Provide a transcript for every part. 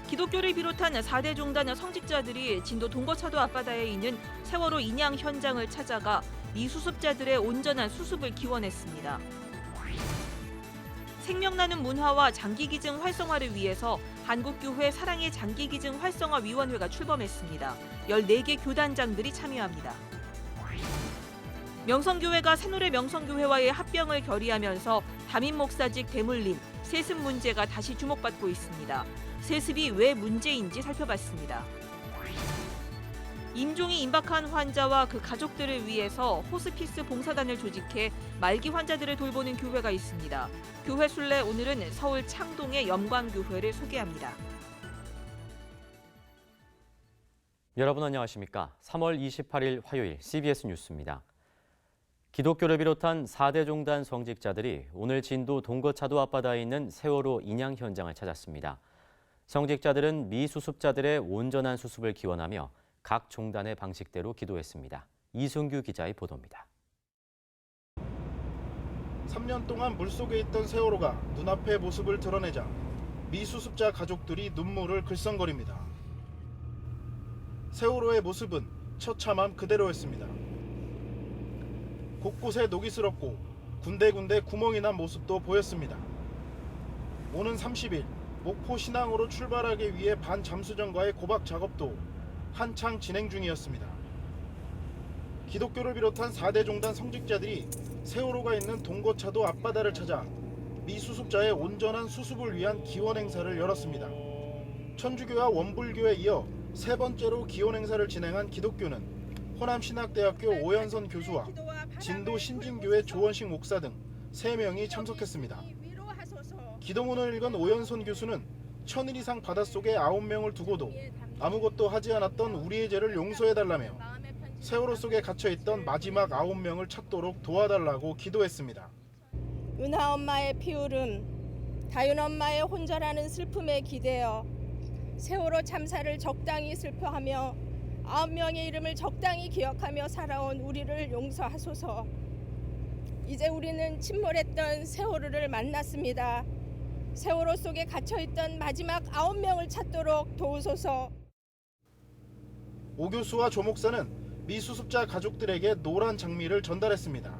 기독교를 비롯한 4대 종단 성직자들이 진도 동거차도 앞바다에 있는 세월호 인양 현장을 찾아가 미수습자들의 온전한 수습을 기원했습니다. 생명 나눔 문화와 장기기증 활성화를 위해서 한국교회 사랑의 장기기증 활성화위원회가 출범했습니다. 14개 교단장들이 참여합니다. 명성교회가 새노래 명성교회와의 합병을 결의하면서 담임 목사직 대물림, 세습 문제가 다시 주목받고 있습니다. 세습이 왜 문제인지 살펴봤습니다. 임종이 임박한 환자와 그 가족들을 위해서 호스피스 봉사단을 조직해 말기 환자들을 돌보는 교회가 있습니다. 교회 순례 오늘은 서울 창동의 영광교회를 소개합니다. 여러분 안녕하십니까? 3월 28일 화요일 CBS 뉴스입니다. 기독교를 비롯한 4대 종단 성직자들이 오늘 진도 동거차도 앞바다에 있는 세월호 인양 현장을 찾았습니다. 성직자들은 미수습자들의 온전한 수습을 기원하며 각 종단의 방식대로 기도했습니다. 이승규 기자의 보도입니다. 3년 동안 물속에 있던 세월호가 눈앞의 모습을 드러내자 미수습자 가족들이 눈물을 글썽거립니다. 세월호의 모습은 처참함 그대로였습니다. 곳곳에 녹이 슬었고 군데군데 구멍이 난 모습도 보였습니다. 오는 30일 목포 신항으로 출발하기 위해 반잠수정과의 고박 작업도 한창 진행 중이었습니다. 기독교를 비롯한 4대 종단 성직자들이 세월호가 있는 동거차도 앞바다를 찾아 미수습자의 온전한 수습을 위한 기원 행사를 열었습니다. 천주교와 원불교에 이어 세 번째로 기원 행사를 진행한 기독교는 호남신학대학교 오연선 교수와 진도 신진교회 조원식 목사 등 3명이 참석했습니다. 기도문을 읽은 오연선 교수는 천일 이상 바닷속에 9명을 두고도 아무것도 하지 않았던 우리의 죄를 용서해달라며 세월호 속에 갇혀있던 마지막 9명을 찾도록 도와달라고 기도했습니다. 은하 엄마의 피울은 다윤 엄마의 혼절하는 슬픔에 기대어 세월호 참사를 적당히 슬퍼하며 9명의 이름을 적당히 기억하며 살아온 우리를 용서하소서. 이제 우리는 침몰했던 세월호를 만났습니다. 세월호 속에 갇혀있던 마지막 9명을 찾도록 도우소서. 오 교수와 조 목사는 미수습자 가족들에게 노란 장미를 전달했습니다.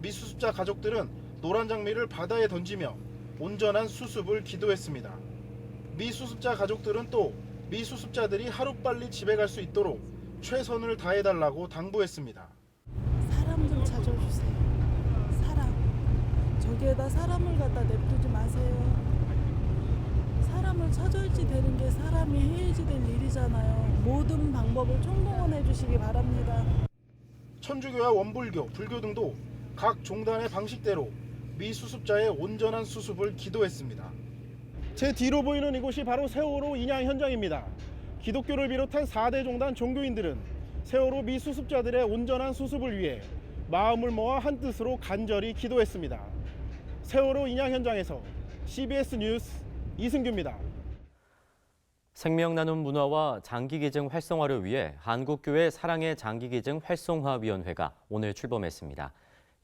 미수습자 가족들은 노란 장미를 바다에 던지며 온전한 수습을 기도했습니다. 미수습자 가족들은 또 미수습자들이 하루빨리 집에 갈 수 있도록 최선을 다해달라고 당부했습니다. 사람 좀 찾아주세요. 사람. 저기에다 사람을 갖다 냅두지 마세요. 사람을 찾아야지 되는 게 사람이 해야지 될 일이잖아요. 모든 방법을 총동원해 주시기 바랍니다. 천주교와 원불교, 불교 등도 각 종단의 방식대로 미수습자의 온전한 수습을 기도했습니다. 제 뒤로 보이는 이곳이 바로 세월호 인양 현장입니다. 기독교를 비롯한 4대 종단 종교인들은 세월호 미수습자들의 온전한 수습을 위해 마음을 모아 한뜻으로 간절히 기도했습니다. 세월호 인양 현장에서 CBS 뉴스 이승규입니다. 생명 나눔 문화와 장기기증 활성화를 위해 한국교회 사랑의 장기기증 활성화위원회가 오늘 출범했습니다.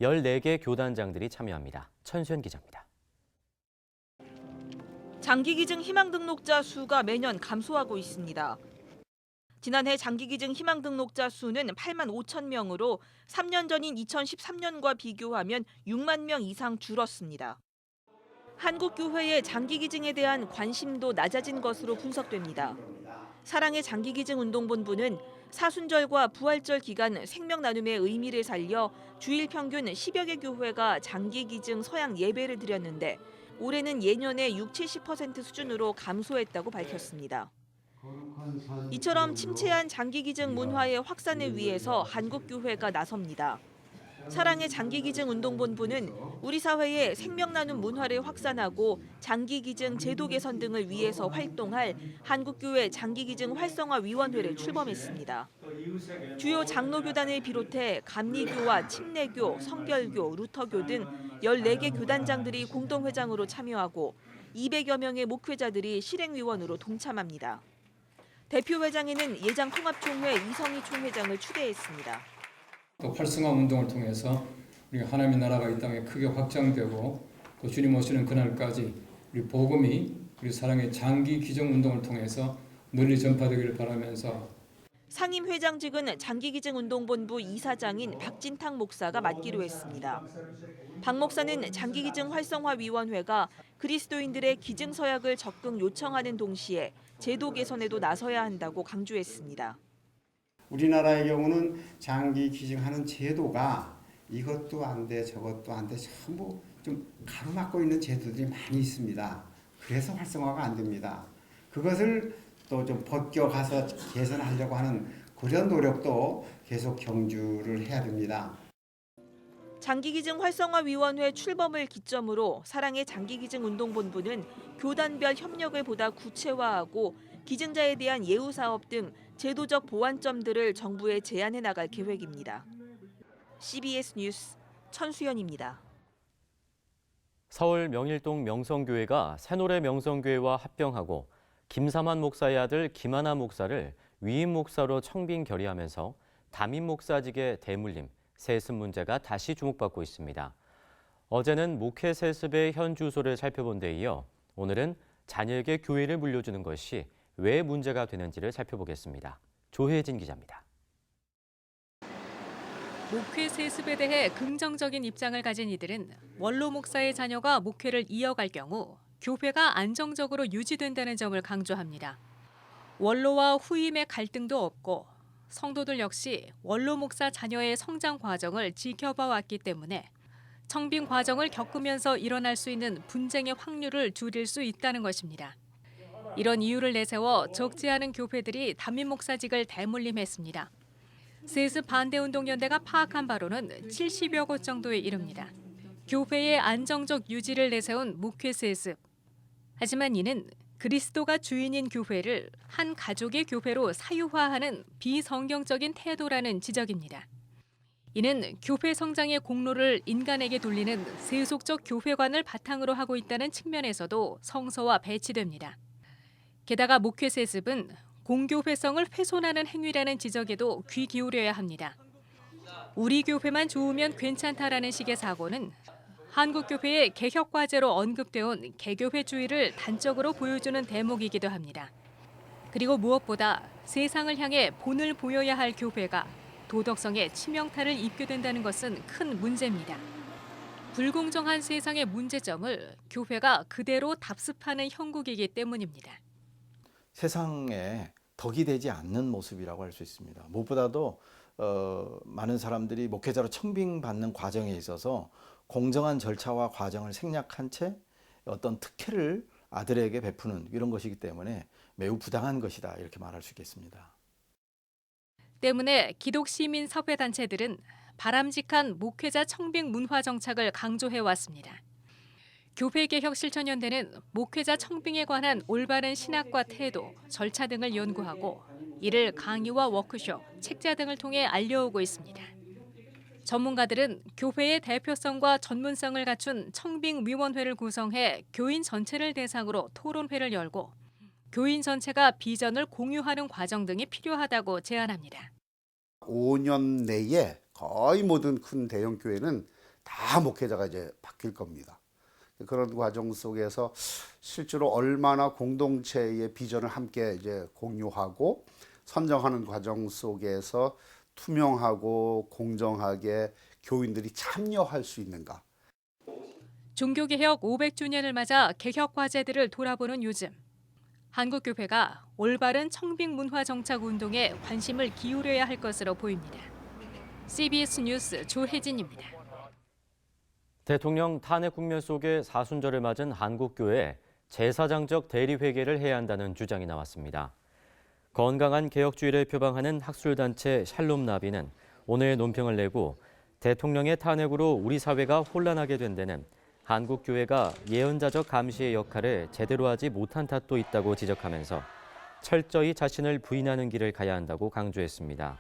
14개 교단장들이 참여합니다. 천수연 기자입니다. 장기기증 희망 등록자 수가 매년 감소하고 있습니다. 지난해 장기기증 희망 등록자 수는 8만 5천 명으로 3년 전인 2013년과 비교하면 6만 명 이상 줄었습니다. 한국교회의 장기기증에 대한 관심도 낮아진 것으로 분석됩니다. 사랑의 장기기증 운동본부는 사순절과 부활절 기간 생명 나눔의 의미를 살려 주일 평균 10여 개 교회가 장기기증 서양 예배를 드렸는데 올해는 예년의 60-70% 수준으로 감소했다고 밝혔습니다. 이처럼 침체한 장기기증 문화의 확산을 위해서 한국교회가 나섭니다. 사랑의 장기기증 운동본부는 우리 사회의 생명 나눔 문화를 확산하고 장기기증 제도 개선 등을 위해서 활동할 한국교회 장기기증 활성화위원회를 출범했습니다. 주요 장로교단을 비롯해 감리교와 침례교, 성결교, 루터교 등 14개 교단장들이 공동회장으로 참여하고 200여 명의 목회자들이 실행위원으로 동참합니다. 대표회장에는 예장통합총회 이성희 총회장을 추대했습니다. 또 활성화 운동을 통해서 우리가 하나님의 나라가 이 땅에 크게 확장되고 또 주님 오시는 그날까지 우리 복음이 우리 사랑의 장기 기증 운동을 통해서 널리 전파되기를 바라면서 상임 회장직은 장기기증운동본부 이사장인 박진탁 목사가 맡기로 했습니다. 박 목사는 장기기증 활성화위원회가 그리스도인들의 기증 서약을 적극 요청하는 동시에 제도 개선에도 나서야 한다고 강조했습니다. 우리나라의 경우는 장기 기증하는 제도가 이것도 안 돼 저것도 안 돼 전부 좀 가로막고 있는 제도들이 많이 있습니다. 그래서 활성화가 안 됩니다. 그것을 또 좀 벗겨가서 개선하려고 하는 그런 노력도 계속 경주를 해야 됩니다. 장기기증 활성화위원회 출범을 기점으로 사랑의 장기기증운동본부는 교단별 협력을 보다 구체화하고 기증자에 대한 예우 사업 등 제도적 보완점들을 정부에 제안해 나갈 계획입니다. CBS 뉴스 천수연입니다. 서울 명일동 명성교회가 새노래 명성교회와 합병하고 김삼환 목사의 아들 김하나 목사를 위임 목사로 청빙 결의하면서 담임 목사직의 대물림, 세습 문제가 다시 주목받고 있습니다. 어제는 목회 세습의 현 주소를 살펴본 데 이어 오늘은 자녀에게 교회를 물려주는 것이 왜 문제가 되는지를 살펴보겠습니다. 조혜진 기자입니다. 목회 세습에 대해 긍정적인 입장을 가진 이들은 원로 목사의 자녀가 목회를 이어갈 경우 교회가 안정적으로 유지된다는 점을 강조합니다. 원로와 후임의 갈등도 없고 성도들 역시 원로 목사 자녀의 성장 과정을 지켜봐 왔기 때문에 청빙 과정을 겪으면서 일어날 수 있는 분쟁의 확률을 줄일 수 있다는 것입니다. 이런 이유를 내세워 적지 않은 교회들이 담임 목사직을 대물림했습니다. 세습 반대운동연대가 파악한 바로는 70여 곳 정도에 이릅니다. 교회의 안정적 유지를 내세운 목회 세습. 하지만 이는 그리스도가 주인인 교회를 한 가족의 교회로 사유화하는 비성경적인 태도라는 지적입니다. 이는 교회 성장의 공로를 인간에게 돌리는 세속적 교회관을 바탕으로 하고 있다는 측면에서도 성서와 배치됩니다. 게다가 목회 세습은 공교회성을 훼손하는 행위라는 지적에도 귀 기울여야 합니다. 우리 교회만 좋으면 괜찮다라는 식의 사고는 한국교회의 개혁과제로 언급되어온 개교회주의를 단적으로 보여주는 대목이기도 합니다. 그리고 무엇보다 세상을 향해 본을 보여야 할 교회가 도덕성에 치명타를 입게 된다는 것은 큰 문제입니다. 불공정한 세상의 문제점을 교회가 그대로 답습하는 형국이기 때문입니다. 세상에 덕이 되지 않는 모습이라고 할 수 있습니다. 무엇보다도 많은 사람들이 목회자로 청빙받는 과정에 있어서 공정한 절차와 과정을 생략한 채 어떤 특혜를 아들에게 베푸는 이런 것이기 때문에 매우 부당한 것이다 이렇게 말할 수 있겠습니다. 때문에 기독시민 사회단체들은 바람직한 목회자 청빙 문화 정착을 강조해 왔습니다. 교회개혁실천연대는 목회자 청빙에 관한 올바른 신학과 태도, 절차 등을 연구하고 이를 강의와 워크숍, 책자 등을 통해 알려오고 있습니다. 전문가들은 교회의 대표성과 전문성을 갖춘 청빙위원회를 구성해 교인 전체를 대상으로 토론회를 열고 교인 전체가 비전을 공유하는 과정 등이 필요하다고 제안합니다. 5년 내에 거의 모든 큰 대형 교회는 다 목회자가 이제 바뀔 겁니다. 그런 과정 속에서 실제로 얼마나 공동체의 비전을 함께 이제 공유하고 선정하는 과정 속에서 투명하고 공정하게 교인들이 참여할 수 있는가. 종교개혁 500주년을 맞아 개혁 과제들을 돌아보는 요즘 한국교회가 올바른 청빙 문화 정착 운동에 관심을 기울여야 할 것으로 보입니다. CBS 뉴스 조혜진입니다. 대통령 탄핵 국면 속에 사순절을 맞은 한국교회에 제사장적 대리회개를 해야 한다는 주장이 나왔습니다. 건강한 개혁주의를 표방하는 학술단체 샬롬나비는 오늘 논평을 내고 대통령의 탄핵으로 우리 사회가 혼란하게 된 데는 한국교회가 예언자적 감시의 역할을 제대로 하지 못한 탓도 있다고 지적하면서 철저히 자신을 부인하는 길을 가야 한다고 강조했습니다.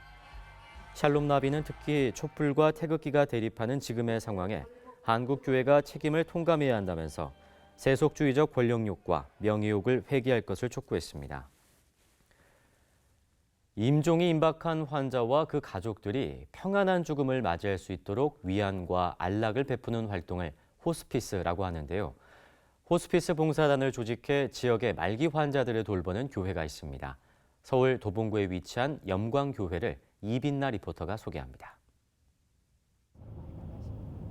샬롬나비는 특히 촛불과 태극기가 대립하는 지금의 상황에 한국교회가 책임을 통감해야 한다면서 세속주의적 권력욕과 명예욕을 회개할 것을 촉구했습니다. 임종이 임박한 환자와 그 가족들이 평안한 죽음을 맞이할 수 있도록 위안과 안락을 베푸는 활동을 호스피스라고 하는데요. 호스피스 봉사단을 조직해 지역의 말기 환자들을 돌보는 교회가 있습니다. 서울 도봉구에 위치한 염광교회를 이빈나 리포터가 소개합니다.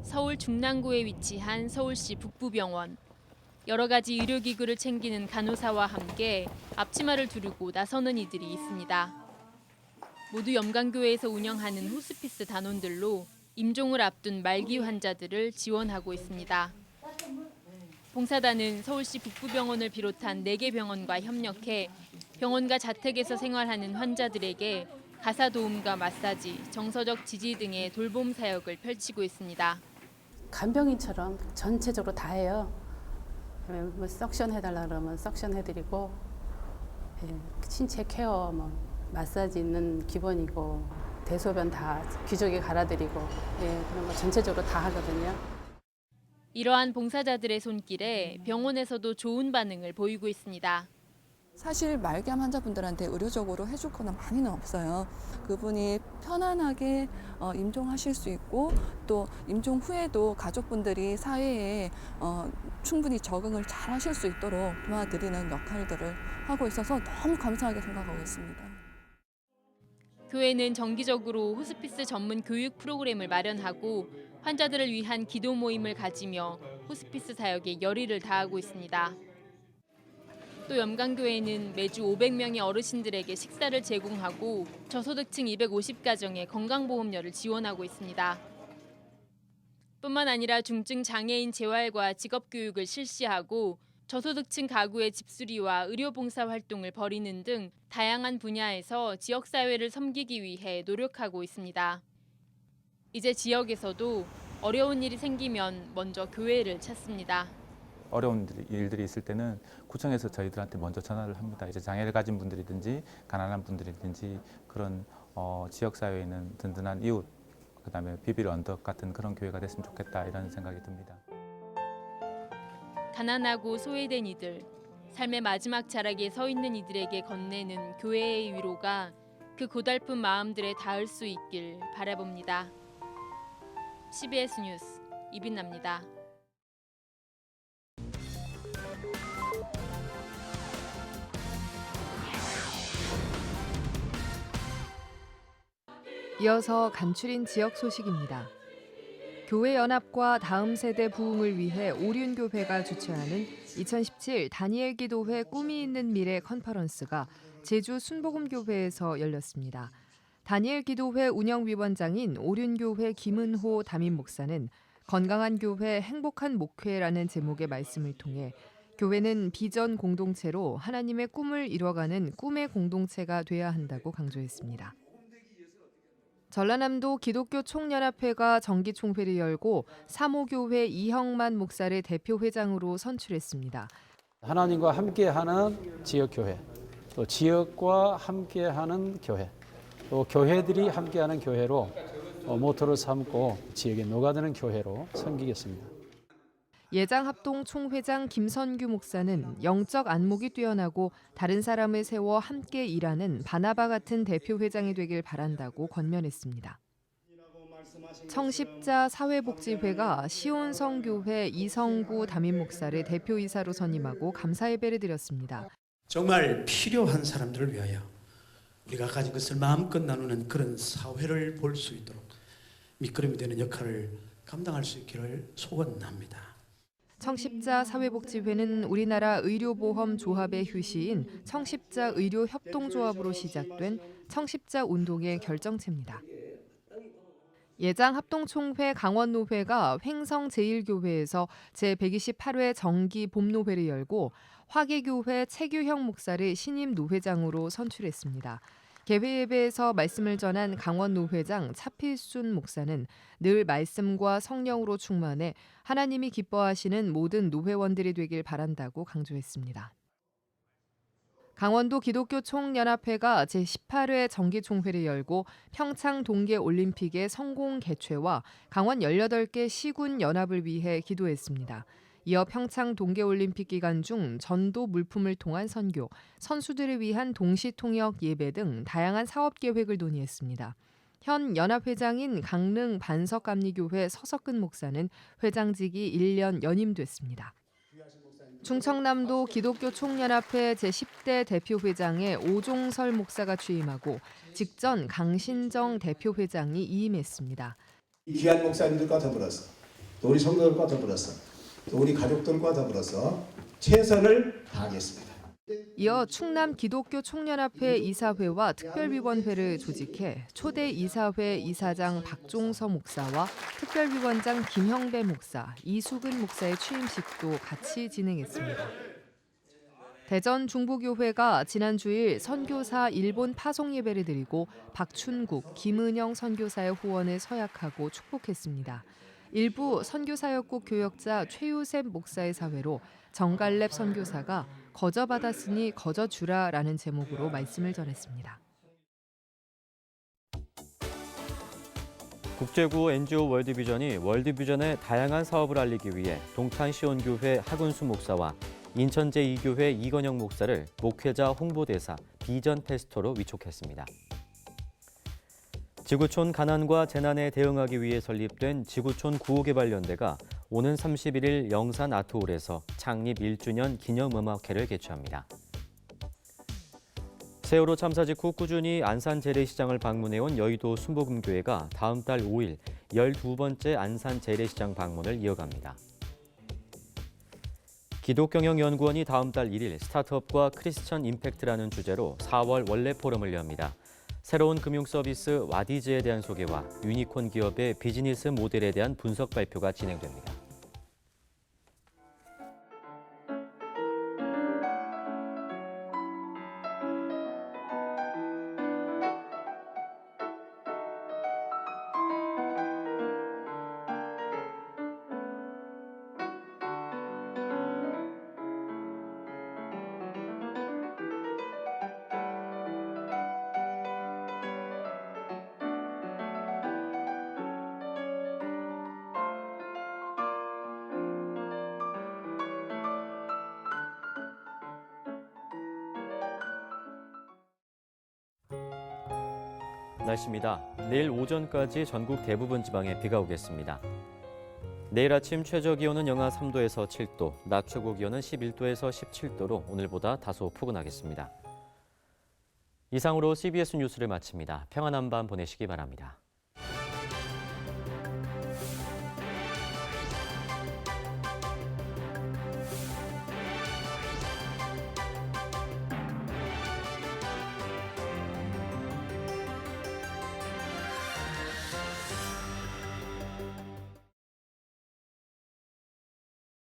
서울 중랑구에 위치한 서울시 북부병원. 여러 가지 의료기구를 챙기는 간호사와 함께 앞치마를 두르고 나서는 이들이 있습니다. 모두 염광교회에서 운영하는 호스피스 단원들로 임종을 앞둔 말기 환자들을 지원하고 있습니다. 봉사단은 서울시 북부병원을 비롯한 4개 병원과 협력해 병원과 자택에서 생활하는 환자들에게 가사 도움과 마사지, 정서적 지지 등의 돌봄 사역을 펼치고 있습니다. 간병인처럼 전체적으로 다 해요. 뭐 석션 해달라 그러면 석션 해드리고, 신체 케어, 뭐 마사지는 기본이고, 대소변 다 귀족에 갈아드리고, 그런 거 전체적으로 다 하거든요. 이러한 봉사자들의 손길에 병원에서도 좋은 반응을 보이고 있습니다. 사실 말기암 환자분들한테 의료적으로 해줄 거는 많이는 없어요. 그분이 편안하게 임종하실 수 있고 또 임종 후에도 가족분들이 사회에 충분히 적응을 잘 하실 수 있도록 도와드리는 역할들을 하고 있어서 너무 감사하게 생각하고 있습니다. 교회는 정기적으로 호스피스 전문 교육 프로그램을 마련하고 환자들을 위한 기도 모임을 가지며 호스피스 사역에 열의를 다하고 있습니다. 또 염광교회는 매주 500명의 어르신들에게 식사를 제공하고 저소득층 250가정의 건강보험료를 지원하고 있습니다. 뿐만 아니라 중증 장애인 재활과 직업교육을 실시하고 저소득층 가구의 집수리와 의료봉사 활동을 벌이는 등 다양한 분야에서 지역사회를 섬기기 위해 노력하고 있습니다. 이제 지역에서도 어려운 일이 생기면 먼저 교회를 찾습니다. 어려운 일들이 있을 때는 구청에서 저희들한테 먼저 전화를 합니다. 이제 장애를 가진 분들이든지 가난한 분들이든지 그런 지역사회에 있는 든든한 이웃, 그다음에 비빌 언덕 같은 그런 교회가 됐으면 좋겠다 이런 생각이 듭니다. 가난하고 소외된 이들, 삶의 마지막 자락에 서 있는 이들에게 건네는 교회의 위로가 그 고달픈 마음들에 닿을 수 있길 바라봅니다. CBS 뉴스 이빈나입니다. 이어서 간추린 지역 소식입니다. 교회 연합과 다음 세대 부흥을 위해 오륜교회가 주최하는 2017 다니엘 기도회 꿈이 있는 미래 컨퍼런스가 제주 순복음교회에서 열렸습니다. 다니엘 기도회 운영위원장인 오륜교회 김은호 담임 목사는 건강한 교회 행복한 목회라는 제목의 말씀을 통해 교회는 비전 공동체로 하나님의 꿈을 이뤄가는 꿈의 공동체가 돼야 한다고 강조했습니다. 전라남도 기독교 총연합회가 정기총회를 열고 사모교회 이형만 목사를 대표회장으로 선출했습니다. 하나님과 함께하는 지역교회, 또 지역과 함께하는 교회, 또 교회들이 함께하는 교회로 모토를 삼고 지역에 녹아드는 교회로 섬기겠습니다. 예장합동 총회장 김선규 목사는 영적 안목이 뛰어나고 다른 사람을 세워 함께 일하는 바나바 같은 대표회장이 되길 바란다고 권면했습니다. 청십자 사회복지회가 시온성교회 이성구 담임 목사를 대표이사로 선임하고 감사 예배를 드렸습니다. 정말 필요한 사람들을 위하여 우리가 가진 것을 마음껏 나누는 그런 사회를 볼 수 있도록 밑거름이 되는 역할을 감당할 수 있기를 소원합니다. 청십자 사회복지회는 우리나라 의료보험 조합의 휴시인 청십자 의료협동조합으로 시작된 청십자 운동의 결정체입니다. 예장합동총회 강원노회가 횡성제일교회에서 제128회 정기 봄노회를 열고 화계교회 최규형 목사를 신임 노회장으로 선출했습니다. 개회 예배에서 말씀을 전한 강원노회장 차필순 목사는 늘 말씀과 성령으로 충만해 하나님이 기뻐하시는 모든 노회원들이 되길 바란다고 강조했습니다. 강원도 기독교 총연합회가 제18회 정기총회를 열고 평창 동계올림픽의 성공 개최와 강원 18개 시군 연합을 위해 기도했습니다. 이어 평창 동계올림픽 기간 중 전도 물품을 통한 선교, 선수들을 위한 동시통역 예배 등 다양한 사업 계획을 논의했습니다. 현 연합회장인 강릉 반석감리교회 서석근 목사는 회장직이 1년 연임됐습니다. 충청남도 기독교 총연합회 제10대 대표회장에 오종설 목사가 취임하고 직전 강신정 대표회장이 이임했습니다. 귀한 목사님들과 더불어서 또 우리 성도들과 더불어서 또 우리 가족들과 더불어서 최선을 다하겠습니다. 이어 충남 기독교 총연합회 이사회와 특별위원회를 조직해 초대 이사회 이사장 박종서 목사와 특별위원장 김형배 목사, 이수근 목사의 취임식도 같이 진행했습니다. 대전 중부교회가 지난 주일 선교사 일본 파송 예배를 드리고 박춘국, 김은영 선교사의 후원을 서약하고 축복했습니다. 일부 선교사역국 교역자 최유셉 목사의 사회로 정갈렙 선교사가 거저 받았으니 거저 주라라는 제목으로 말씀을 전했습니다. 국제구호 NGO 월드비전이 월드비전의 다양한 사업을 알리기 위해 동탄시온교회 하근수 목사와 인천 제2교회 이건영 목사를 목회자 홍보대사 비전 페스토로 위촉했습니다. 지구촌 가난과 재난에 대응하기 위해 설립된 지구촌 구호개발연대가 오는 31일 영산 아트홀에서 창립 1주년 기념음악회를 개최합니다. 세월호 참사 직후 꾸준히 안산 재래시장을 방문해온 여의도 순복음교회가 다음 달 5일 12번째 안산 재래시장 방문을 이어갑니다. 기독경영연구원이 다음 달 1일 스타트업과 크리스천 임팩트라는 주제로 4월 원래 포럼을 엽니다. 새로운 금융 서비스 와디즈에 대한 소개와 유니콘 기업의 비즈니스 모델에 대한 분석 발표가 진행됩니다. 날씨입니다. 내일 오전까지 전국 대부분 지방에 비가 오겠습니다. 내일 아침 최저 기온은 영하 3도에서 7도, 낮 최고 기온은 11도에서 17도로 오늘보다 다소 포근하겠습니다. 이상으로 CBS 뉴스를 마칩니다. 평안한 밤 보내시기 바랍니다.